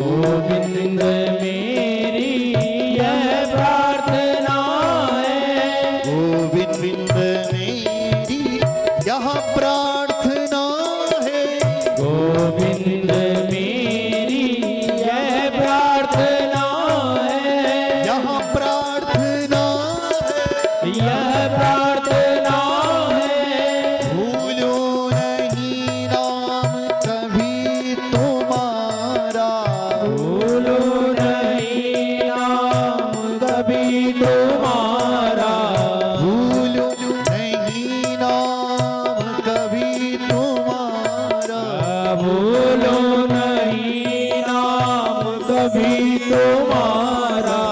गोविंद मेरी यह प्रार्थना है, गोविंद मेरी यह प्रार्थना है, गोविंद मेरी यह प्रार्थना है, यह प्रार्थना है, यह प्रार्थना है। भूलो नहीं नाम कभी तुम्हारा, भूलो नहीं नाम कभी तुम्हारा, भूलो नहीं नाम कभी तुम्हारा, भूलो नहीं नाम कभी तुम्हारा।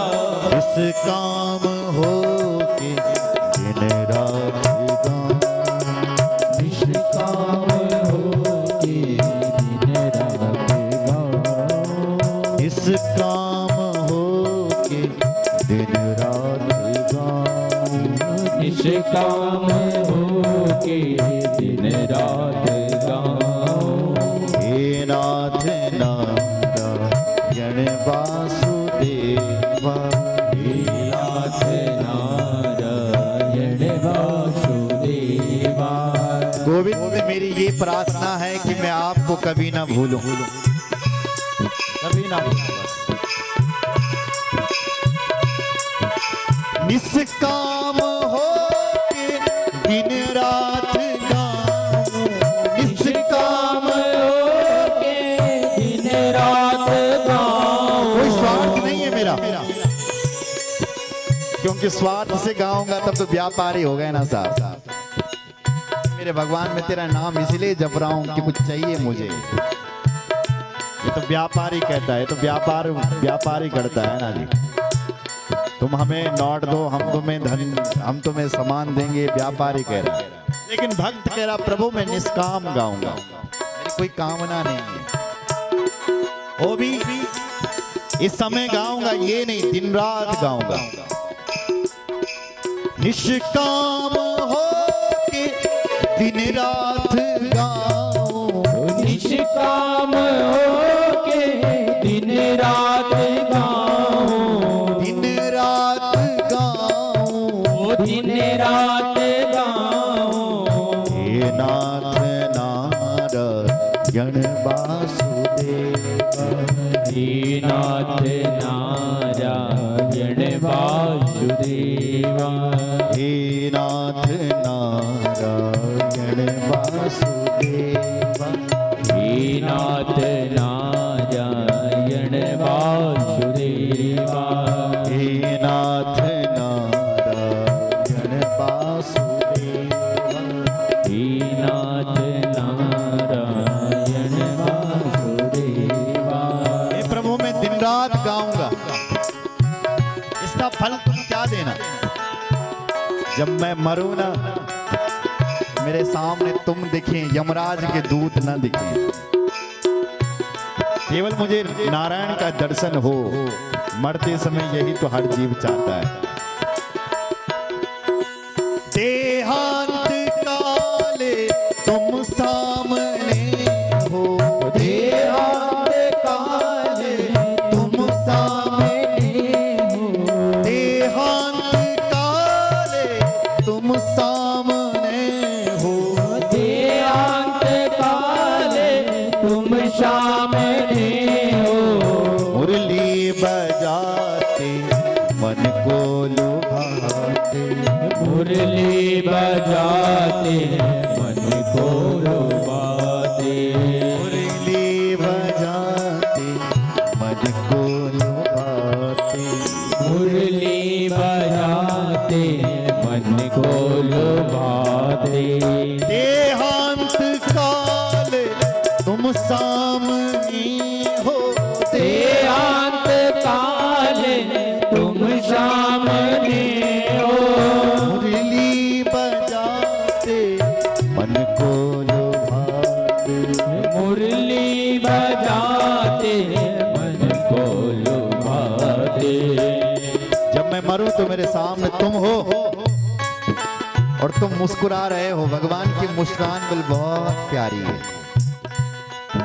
इस काम हो के दिन रात गाऊं, निष्काम होके दिन रात गाऊं, इस काम हो के दिन रात गाऊं, निष्काम होके दिन रात गाऊं। हे नाथ नारायण वासुदेवा, हे नाथ नारायण वासुदेवा। गोविंद मेरी ये प्रार्थना है कि मैं आपको कभी ना भूलूं, कभी ना भूलूं। निष्काम हो के दिन रात गाऊं, निष्काम होके दिन रात गाऊं। कोई स्वार्थ नहीं है मेरा, क्योंकि स्वार्थ से गाऊंगा तब तो व्यापारी हो गए ना साहब। मेरे भगवान मैं तेरा नाम इसलिए जप रहा हूं कि कुछ चाहिए मुझे। ये तो व्यापारी कहता है, तो व्यापारी करता है ना जी। तुम हमें नोट दो, हम तुम्हें धन, हम तुम्हें सामान देंगे, व्यापारी कह रहा है। लेकिन भक्त कह रहा प्रभु मैं निष्काम गाऊंगा, मेरी कोई कामना नहीं है, वो भी इस समय गाऊंगा ये नहीं, दिन रात गाऊंगा। निष्काम हो के दिन रात गाऊं, निष्काम होके दिन रात गाऊं, दिन रात गाऊं, दिन रात गाऊं। हे नाथ नारायण वासुदेवा, हे नाथ नारायण वासुदेवा, हे नाथ नारायण वासुदेवा, हे नाथ नारायण वासुदेवा, हे नाथ नारायण वासुदेवा। हे नाथ नारायण वासुदेवा। हे प्रभु मैं दिन रात गाऊंगा, इसका फल तुम क्या देना? जब मैं मरूं ना, मेरे सामने तुम दिखे, यमराज के दूत ना दिखे, केवल मुझे नारायण का दर्शन हो। मरते समय यही तो हर जीव चाहता है। देहांत काले तुम सामने हो, देहांत काले तुम सामने हो, देहांत काले तुम सामने हो, देहांत काले तुम सामने हो। मुरली बजाते मन को लुभाते, मुरली बजाते मन को लुभाते, मुरली बजाते मन को लुभाते, मुरली बजाते मन को लुभाते। देहांत काले तुम सामने हो, देहांत काले तुम सामने हो, मुरली बजाते मन को लुभाते, मुरली बजाते मन को लुभाते। जब मैं मरूं तो मेरे सामने तुम हो और तुम मुस्कुरा रहे हो। भगवान की मुस्कान बिल बहुत प्यारी है।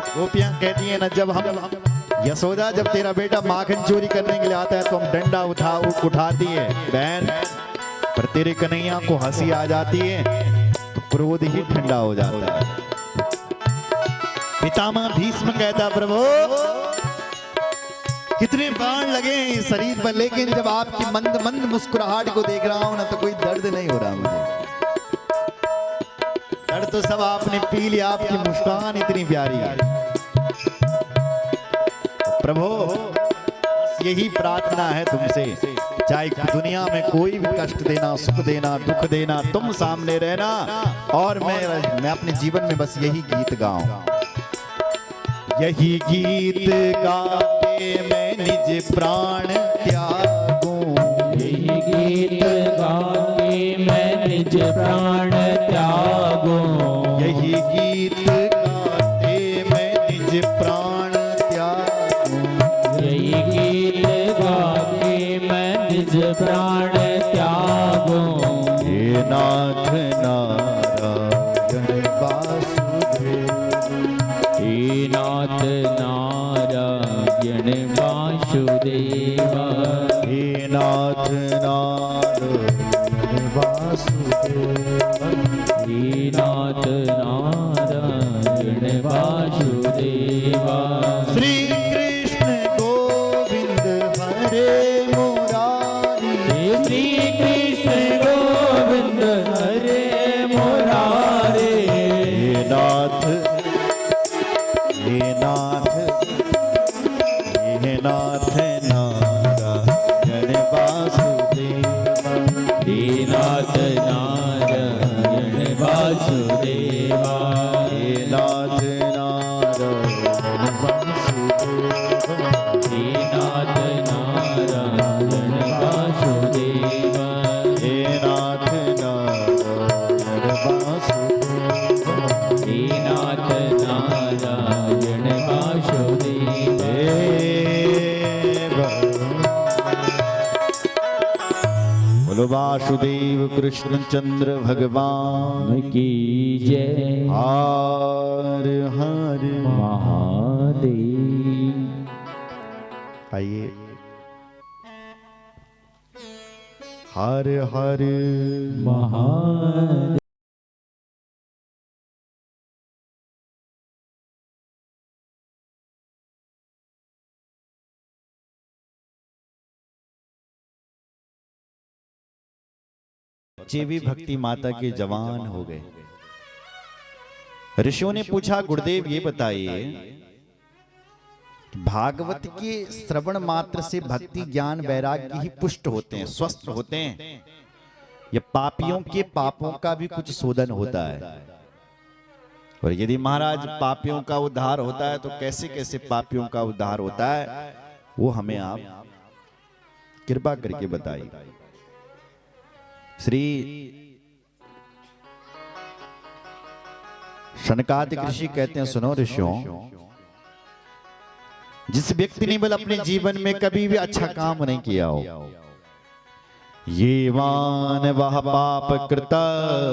गोपियां कहती हैं ना, जब हम यशोदा जब तेरा बेटा माखन चोरी करने के लिए आता है तो हम डंडा उठाती है बहन, पर तेरे कन्हैया को हंसी आ जाती है तो क्रोध ही ठंडा हो जाता है। पितामह भीष्म कहता प्रभु कितने बाण लगे हैं इस शरीर पर, लेकिन जब आपकी मंद मंद मुस्कुराहट को देख रहा हूं ना तो कोई दर्द नहीं हो रहा मुझे। दर्द तो सब आपने पी लिया, आपकी मुस्कान इतनी प्यारी है। प्रभु यही प्रार्थना है तुमसे, चाहे दुनिया में कोई भी कष्ट देना, सुख देना, दुख देना, तुम सामने रहना और मैं अपने जीवन में बस यही गीत गाऊं। यही गीत गा के मैं निज प्राण त्यागूं, यही गीत गा के मैं निज प्राण त्यागूं, यही गीत गाते मैं निज प्राण त्यागूं, यही गीत गा के मैं निज प्राण त्यागूं। हे नाथ नारायण वासुदेव, हे नाथ नारायण वासुदेवा, हे नाथ नारायण वासुदेव, हे नाथ नारायण वासुदेवा। श्री कृष्ण गोविंद हरे मुरारी, हे श्री कृष्ण गोविंद हरे मुरारे, हे नाथ हे नाथ हे नाथ नारायण वासुदेव, हे नाथ नारायण वासुदेवा, हे नाथ नारायण वासुदेव, हे नाथ नारायण वासुदेवा, हे नाथ नारायण वासुदेव, हे नाथ नारायण वासुदेवा। बोलो वासुदेव कृष्ण चंद्र भगवान की जय। हर हर महादेव। आइए हर हर महादेव। बच्चे भी भक्ति माता के जवान हो गए। ऋषियों ने पूछा गुरुदेव ये बताइए, भागवत के श्रवण मात्र से भक्ति ज्ञान वैराग्य ही पुष्ट होते हैं, स्वस्थ होते हैं, या पापियों के पापों का भी कुछ शोधन होता है? और यदि महाराज पापियों का उद्धार होता है तो कैसे कैसे पापियों का उद्धार होता है, वो हमें आप कृपा करके बताइए। श्री शनकादिक ऋषि कहते हैं, सुनो ऋषियों, जिस व्यक्ति ने बल अपने जीवन में कभी भी अच्छा काम नहीं किया हो, ये मान वह पाप कृता